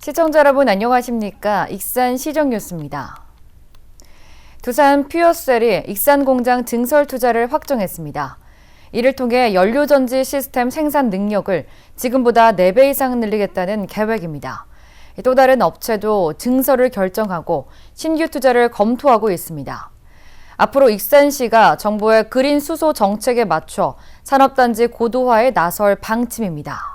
시청자 여러분 안녕하십니까? 익산 시정뉴스입니다. 두산 퓨어셀이 익산 공장 증설 투자를 확정했습니다. 이를 통해 연료전지 시스템 생산 능력을 지금보다 4배 이상 늘리겠다는 계획입니다. 또 다른 업체도 증설을 결정하고 신규 투자를 검토하고 있습니다. 앞으로 익산시가 정부의 그린 수소 정책에 맞춰 산업단지 고도화에 나설 방침입니다.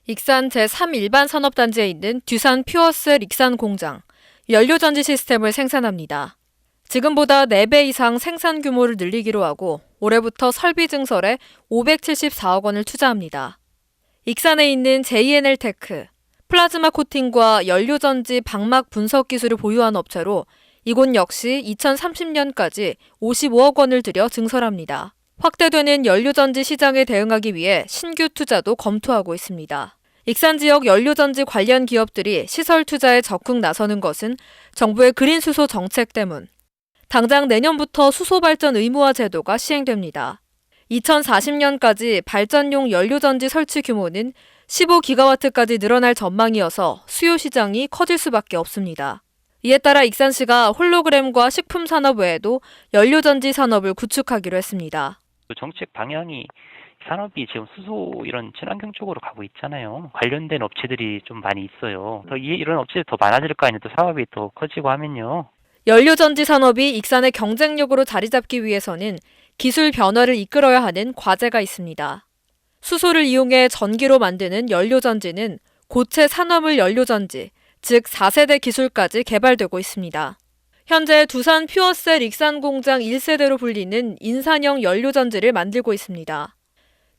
익산 제3일반 산업단지에 있는 두산 퓨어셀 익산 공장, 연료전지 시스템을 생산합니다. 지금보다 4배 이상 생산 규모를 늘리기로 하고 올해부터 설비 증설에 574억 원을 투자합니다. 익산에 있는 JNL테크, 플라즈마 코팅과 연료전지 방막 분석 기술을 보유한 업체로 이곳 역시 2030년까지 55억 원을 들여 증설합니다. 확대되는 연료전지 시장에 대응하기 위해 신규 투자도 검토하고 있습니다. 익산 지역 연료전지 관련 기업들이 시설 투자에 적극 나서는 것은 정부의 그린 수소 정책 때문. 당장 내년부터 수소 발전 의무화 제도가 시행됩니다. 2040년까지 발전용 연료전지 설치 규모는 15기가와트까지 늘어날 전망이어서 수요 시장이 커질 수밖에 없습니다. 이에 따라 익산시가 홀로그램과 식품 산업 외에도 연료전지 산업을 구축하기로 했습니다. 정책 방향이 산업이 지금 수소 이런 친환경 쪽으로 가고 있잖아요. 관련된 업체들이 좀 많이 있어요. 이런 업체들이 더 많아질 거 아니에요. 또 사업이 더 커지고 하면요. 연료전지 산업이 익산의 경쟁력으로 자리 잡기 위해서는 기술 변화를 이끌어야 하는 과제가 있습니다. 수소를 이용해 전기로 만드는 연료전지는 고체 산화물 연료전지, 즉 4세대 기술까지 개발되고 있습니다. 현재 두산 퓨어셀 익산 공장 1세대로 불리는 인산형 연료전지를 만들고 있습니다.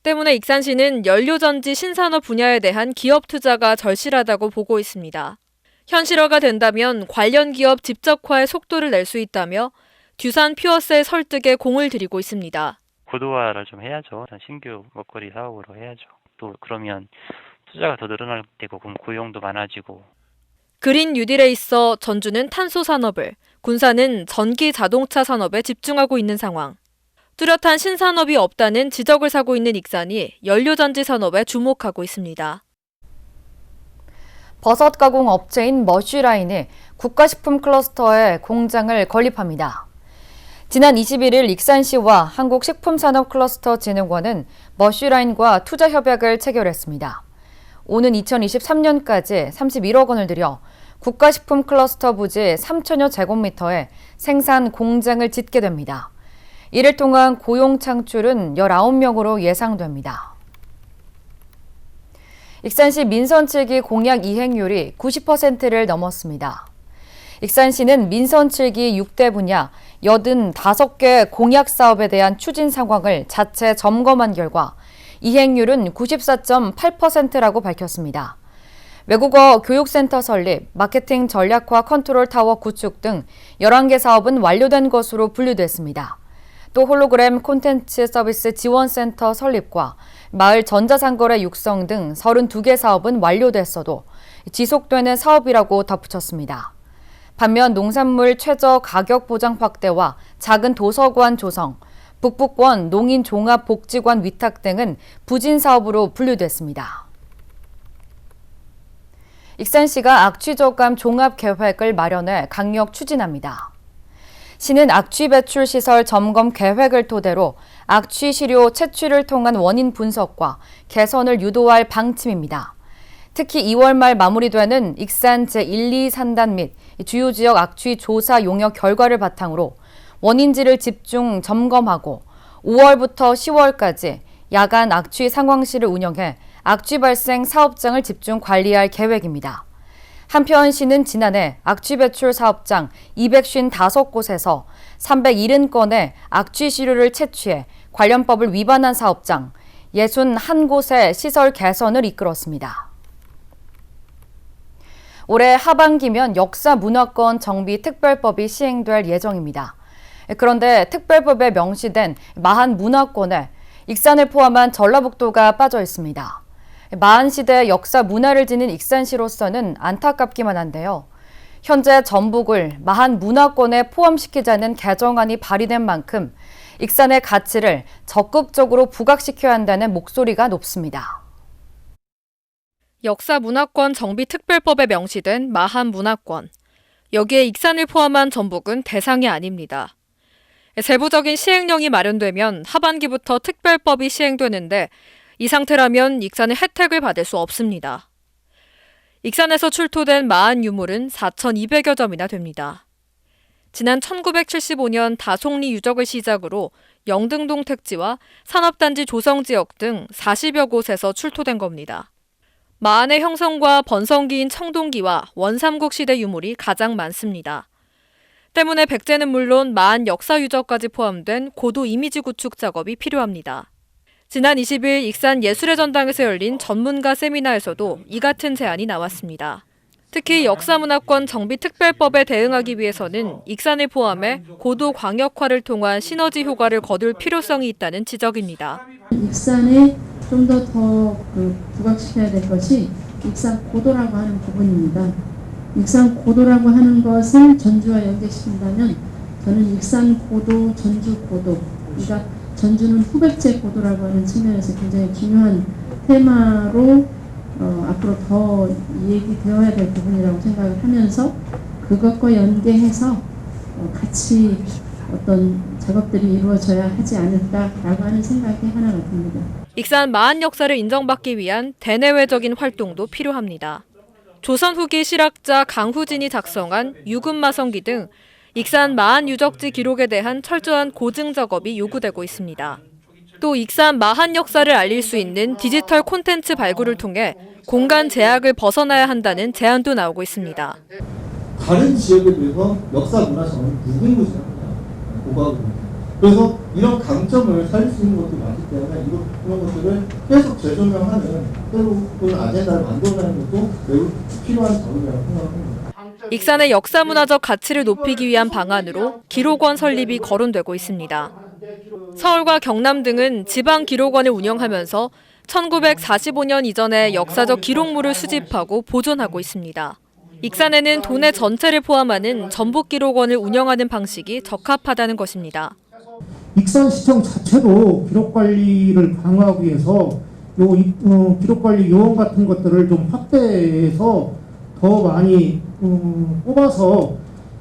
때문에 익산시는 연료전지 신산업 분야에 대한 기업 투자가 절실하다고 보고 있습니다. 현실화가 된다면 관련 기업 집적화의 속도를 낼 수 있다며 두산 퓨어셀 설득에 공을 들이고 있습니다. 고도화를 좀 해야죠. 신규 먹거리 사업으로 해야죠. 또 그러면 투자가 더 늘어날 테고 그럼 고용도 많아지고. 그린 뉴딜에 있어 전주는 탄소 산업을, 군산은 전기 자동차 산업에 집중하고 있는 상황. 뚜렷한 신산업이 없다는 지적을 사고 있는 익산이 연료전지 산업에 주목하고 있습니다. 버섯 가공 업체인 머쉬라인이 국가식품 클러스터에 공장을 건립합니다. 지난 21일 익산시와 한국식품산업클러스터진흥원은 머쉬라인과 투자 협약을 체결했습니다. 오는 2023년까지 31억 원을 들여 국가식품 클러스터 부지 3천여 제곱미터에 생산 공장을 짓게 됩니다. 이를 통한 고용 창출은 19명으로 예상됩니다. 익산시 민선 측이 공약 이행률이 90%를 넘었습니다. 익산시는 민선 7기 6대 분야 85개 공약 사업에 대한 추진 상황을 자체 점검한 결과 이행률은 94.8%라고 밝혔습니다. 외국어 교육센터 설립, 마케팅 전략화 컨트롤 타워 구축 등 11개 사업은 완료된 것으로 분류됐습니다. 또 홀로그램 콘텐츠 서비스 지원센터 설립과 마을 전자상거래 육성 등 32개 사업은 완료됐어도 지속되는 사업이라고 덧붙였습니다. 반면 농산물 최저 가격 보장 확대와 작은 도서관 조성, 북부권 농인 종합복지관 위탁 등은 부진 사업으로 분류됐습니다. 익산시가 악취저감 종합계획을 마련해 강력 추진합니다. 시는 악취 배출 시설 점검 계획을 토대로 악취 시료 채취를 통한 원인 분석과 개선을 유도할 방침입니다. 특히 2월 말 마무리되는 익산 제1, 2 산단 및 주요 지역 악취 조사 용역 결과를 바탕으로 원인지를 집중 점검하고 5월부터 10월까지 야간 악취 상황실을 운영해 악취 발생 사업장을 집중 관리할 계획입니다. 한편 시는 지난해 악취 배출 사업장 255곳에서 370건의 악취 시료를 채취해 관련법을 위반한 사업장 61곳의 시설 개선을 이끌었습니다. 올해 하반기면 역사문화권 정비 특별법이 시행될 예정입니다. 그런데 특별법에 명시된 마한 문화권에 익산을 포함한 전라북도가 빠져 있습니다. 마한 시대의 역사 문화를 지닌 익산시로서는 안타깝기만 한데요. 현재 전북을 마한 문화권에 포함시키자는 개정안이 발의된 만큼 익산의 가치를 적극적으로 부각시켜야 한다는 목소리가 높습니다. 역사문화권 정비특별법에 명시된 마한 문화권. 여기에 익산을 포함한 전북은 대상이 아닙니다. 세부적인 시행령이 마련되면 하반기부터 특별법이 시행되는데 이 상태라면 익산은 혜택을 받을 수 없습니다. 익산에서 출토된 마한 유물은 4,200여 점이나 됩니다. 지난 1975년 다송리 유적을 시작으로 영등동 택지와 산업단지 조성지역 등 40여 곳에서 출토된 겁니다. 마한의 형성과 번성기인 청동기와 원삼국 시대 유물이 가장 많습니다. 때문에 백제는 물론 마한 역사 유적까지 포함된 고도 이미지 구축 작업이 필요합니다. 지난 20일 익산 예술의 전당에서 열린 전문가 세미나에서도 이 같은 제안이 나왔습니다. 특히 역사문화권 정비특별법에 대응하기 위해서는 익산을 포함해 고도 광역화를 통한 시너지 효과를 거둘 필요성이 있다는 지적입니다. 익산에 좀 더 부각시켜야 될 것이 익산 고도라고 하는 부분입니다. 익산 고도라고 하는 것을 전주와 연계시킨다면 저는 익산 고도, 전주 고도, 그러니까 전주는 후백제 고도라고 하는 측면에서 굉장히 중요한 테마로 앞으로 더 얘기되어야 될 부분이라고 생각을 하면서 그것과 연계해서 같이 어떤 작업들이 이루어져야 하지 않을까라고 하는 생각이 하나가 듭니다. 익산 마한 역사를 인정받기 위한 대내외적인 활동도 필요합니다. 조선 후기 실학자 강후진이 작성한 유금마성기 등 익산 마한 유적지 기록에 대한 철저한 고증 작업이 요구되고 있습니다. 또 익산 마한 역사를 알릴 수 있는 디지털 콘텐츠 발굴을 통해 공간 제약을 벗어나야 한다는 제안도 나오고 있습니다. 다른 지역에 비해서 역사 문화성은 무궁무진합니다. 고가구입니다. 그래서 이런 강점을 살릴 수 있는 것도 많기 때문에 이런 것들을 계속 재조명하는 새로운 아젠다를 만들어내는 것도 매우 필요한 작업이라고 생각합니다. 익산의 역사문화적 가치를 높이기 위한 방안으로 기록원 설립이 거론되고 있습니다. 서울과 경남 등은 지방 기록원을 운영하면서 1945년 이전의 역사적 기록물을 수집하고 보존하고 있습니다. 익산에는 도내 전체를 포함하는 전북기록원을 운영하는 방식이 적합하다는 것입니다. 익산시청 자체도 기록관리를 강화하기 위해서 기록관리 요원 같은 것들을 좀 확대해서 더 많이 뽑아서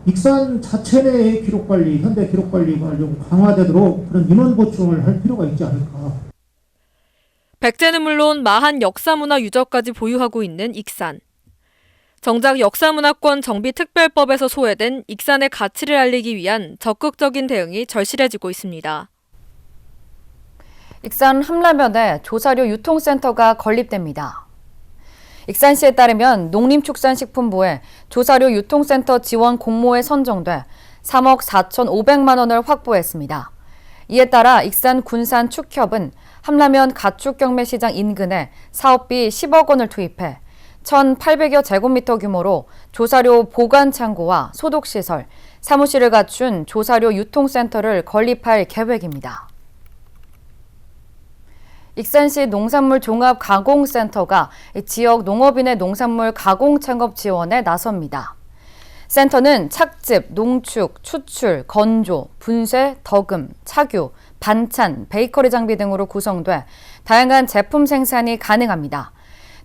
익산 자체 내의 기록관리, 현대 기록관리가 좀 강화되도록 그런 인원 보충을 할 필요가 있지 않을까. 백제는 물론 마한 역사문화 유적까지 보유하고 있는 익산. 정작 역사문화권 정비특별법에서 소외된 익산의 가치를 알리기 위한 적극적인 대응이 절실해지고 있습니다. 익산 함라면에 조사료 유통센터가 건립됩니다. 익산시에 따르면 농림축산식품부에 조사료 유통센터 지원 공모에 선정돼 3억 4,500만 원을 확보했습니다. 이에 따라 익산 군산 축협은 함라면 가축경매시장 인근에 사업비 10억 원을 투입해 1,800여 제곱미터 규모로 조사료 보관 창고와 소독시설, 사무실을 갖춘 조사료 유통센터를 건립할 계획입니다. 익산시 농산물 종합가공센터가 지역 농업인의 농산물 가공 창업 지원에 나섭니다. 센터는 착즙, 농축, 추출, 건조, 분쇄, 덕음, 착유, 반찬, 베이커리 장비 등으로 구성돼 다양한 제품 생산이 가능합니다.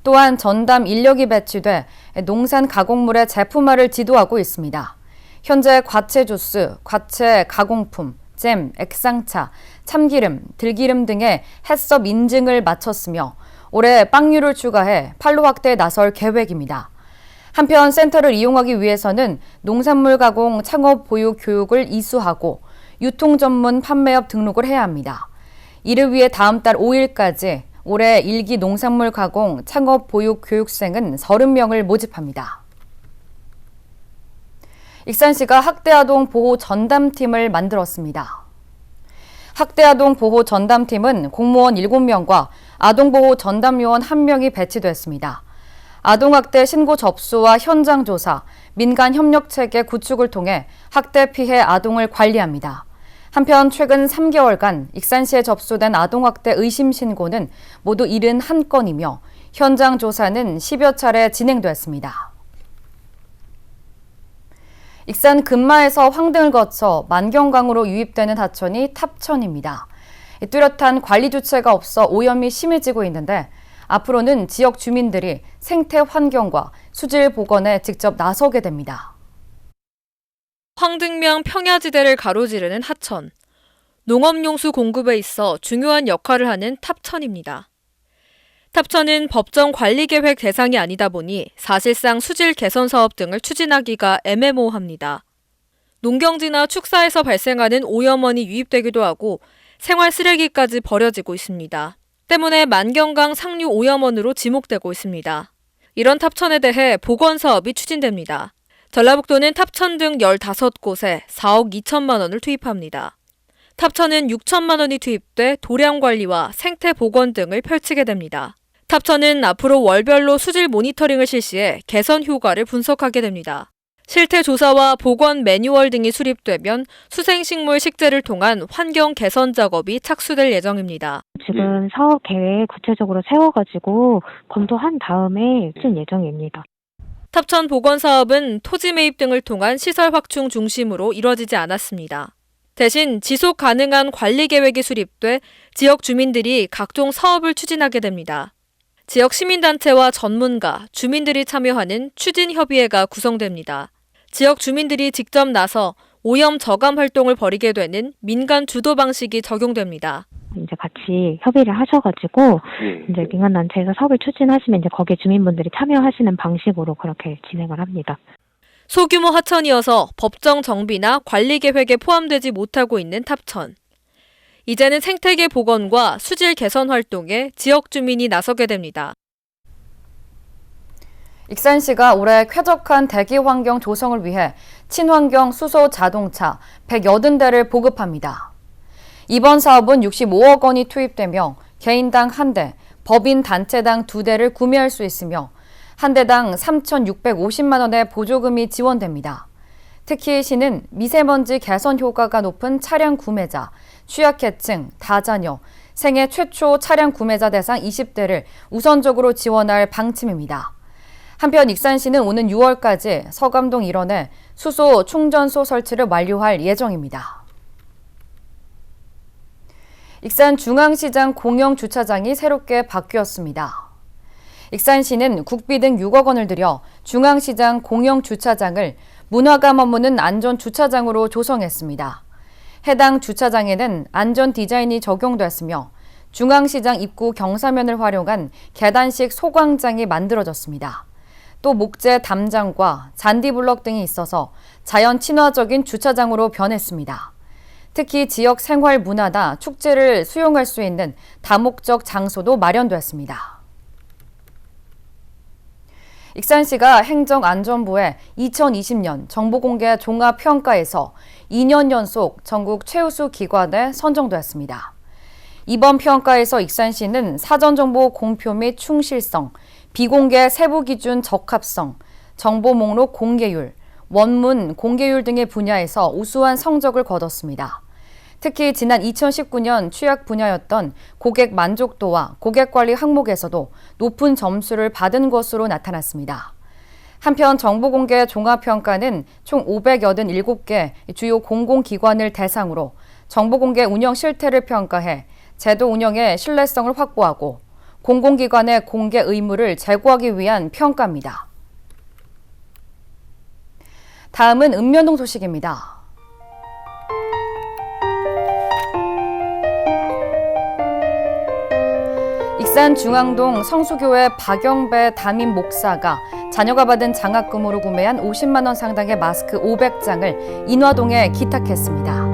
또한 전담 인력이 배치돼 농산 가공물의 제품화를 지도하고 있습니다. 현재 과채 주스, 과채 가공품, 잼, 액상차, 참기름, 들기름 등의 해썹 인증을 마쳤으며 올해 빵류를 추가해 판로 확대에 나설 계획입니다. 한편 센터를 이용하기 위해서는 농산물 가공 창업 보유 교육을 이수하고 유통 전문 판매업 등록을 해야 합니다. 이를 위해 다음 달 5일까지 올해 1기 농산물 가공 창업 보육 교육생은 30명을 모집합니다. 익산시가 학대아동 보호 전담팀을 만들었습니다. 학대아동 보호 전담팀은 공무원 7명과 아동보호 전담요원 1명이 배치됐습니다. 아동학대 신고 접수와 현장 조사, 민간 협력체계 구축을 통해 학대 피해 아동을 관리합니다. 한편 최근 3개월간 익산시에 접수된 아동학대 의심 신고는 모두 71건이며 현장 조사는 10여 차례 진행됐습니다. 익산 금마에서 황등을 거쳐 만경강으로 유입되는 하천이 탑천입니다. 뚜렷한 관리 주체가 없어 오염이 심해지고 있는데 앞으로는 지역 주민들이 생태 환경과 수질 복원에 직접 나서게 됩니다. 황등명 평야지대를 가로지르는 하천. 농업용수 공급에 있어 중요한 역할을 하는 탑천입니다. 탑천은 법정 관리계획 대상이 아니다 보니 사실상 수질 개선 사업 등을 추진하기가 애매모호합니다. 농경지나 축사에서 발생하는 오염원이 유입되기도 하고 생활 쓰레기까지 버려지고 있습니다. 때문에 만경강 상류 오염원으로 지목되고 있습니다. 이런 탑천에 대해 복원 사업이 추진됩니다. 전라북도는 탑천 등 15곳에 4억 2천만 원을 투입합니다. 탑천은 6천만 원이 투입돼 도량 관리와 생태 복원 등을 펼치게 됩니다. 탑천은 앞으로 월별로 수질 모니터링을 실시해 개선 효과를 분석하게 됩니다. 실태 조사와 복원 매뉴얼 등이 수립되면 수생식물 식재를 통한 환경 개선 작업이 착수될 예정입니다. 지금 사업 계획 구체적으로 세워가지고 검토한 다음에 추진 예정입니다. 탑천 복원 사업은 토지 매입 등을 통한 시설 확충 중심으로 이뤄지지 않았습니다. 대신 지속 가능한 관리 계획이 수립돼 지역 주민들이 각종 사업을 추진하게 됩니다. 지역 시민단체와 전문가, 주민들이 참여하는 추진협의회가 구성됩니다. 지역 주민들이 직접 나서 오염 저감 활동을 벌이게 되는 민간 주도 방식이 적용됩니다. 이제 같이 협의를 하셔가지고 이제 민간단체에서 사업을 추진하시면 이제 거기에 주민분들이 참여하시는 방식으로 그렇게 진행을 합니다. 소규모 하천이어서 법정 정비나 관리 계획에 포함되지 못하고 있는 탑천. 이제는 생태계 복원과 수질 개선 활동에 지역 주민이 나서게 됩니다. 익산시가 올해 쾌적한 대기 환경 조성을 위해 친환경 수소 자동차 180대를 보급합니다. 이번 사업은 65억 원이 투입되며 개인당 1대, 법인 단체당 2대를 구매할 수 있으며 한 대당 3,650만 원의 보조금이 지원됩니다. 특히 시는 미세먼지 개선 효과가 높은 차량 구매자, 취약계층, 다자녀, 생애 최초 차량 구매자 대상 20대를 우선적으로 지원할 방침입니다. 한편 익산시는 오는 6월까지 서감동 일원에 수소 충전소 설치를 완료할 예정입니다. 익산 중앙시장 공영주차장이 새롭게 바뀌었습니다. 익산시는 국비 등 6억 원을 들여 중앙시장 공영주차장을 문화가 머무는 안전주차장으로 조성했습니다. 해당 주차장에는 안전 디자인이 적용됐으며 중앙시장 입구 경사면을 활용한 계단식 소광장이 만들어졌습니다. 또 목재 담장과 잔디블럭 등이 있어서 자연 친화적인 주차장으로 변했습니다. 특히 지역 생활 문화나 축제를 수용할 수 있는 다목적 장소도 마련됐습니다. 익산시가 행정안전부의 2020년 정보공개 종합평가에서 2년 연속 전국 최우수 기관에 선정됐습니다. 이번 평가에서 익산시는 사전정보 공표 및 충실성, 비공개 세부 기준 적합성, 정보 목록 공개율, 원문 공개율 등의 분야에서 우수한 성적을 거뒀습니다. 특히 지난 2019년 취약 분야였던 고객 만족도와 고객관리 항목에서도 높은 점수를 받은 것으로 나타났습니다. 한편 정보공개 종합평가는 총 587개 주요 공공기관을 대상으로 정보공개 운영 실태를 평가해 제도 운영의 신뢰성을 확보하고 공공기관의 공개 의무를 제고하기 위한 평가입니다. 다음은 읍면동 소식입니다. 익산 중앙동 성수교회 박영배 담임 목사가 자녀가 받은 장학금으로 구매한 50만 원 상당의 마스크 500장을 인화동에 기탁했습니다.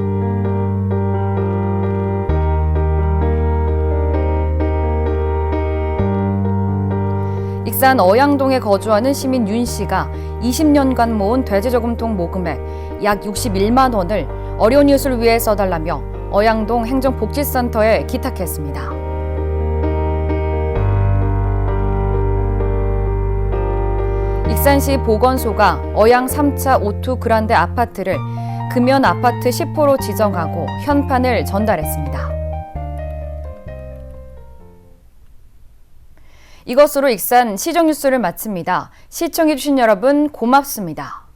익산 어양동에 거주하는 시민 윤 씨가 20년간 모은 돼지저금통 모금액 약 61만 원을 어려운 이웃을 위해 써달라며 어양동 행정복지센터에 기탁했습니다. 익산시 보건소가 어양 3차 오투 그란데 아파트를 금연 아파트 10호로 지정하고 현판을 전달했습니다. 이것으로 익산 시정뉴스를 마칩니다. 시청해주신 여러분 고맙습니다.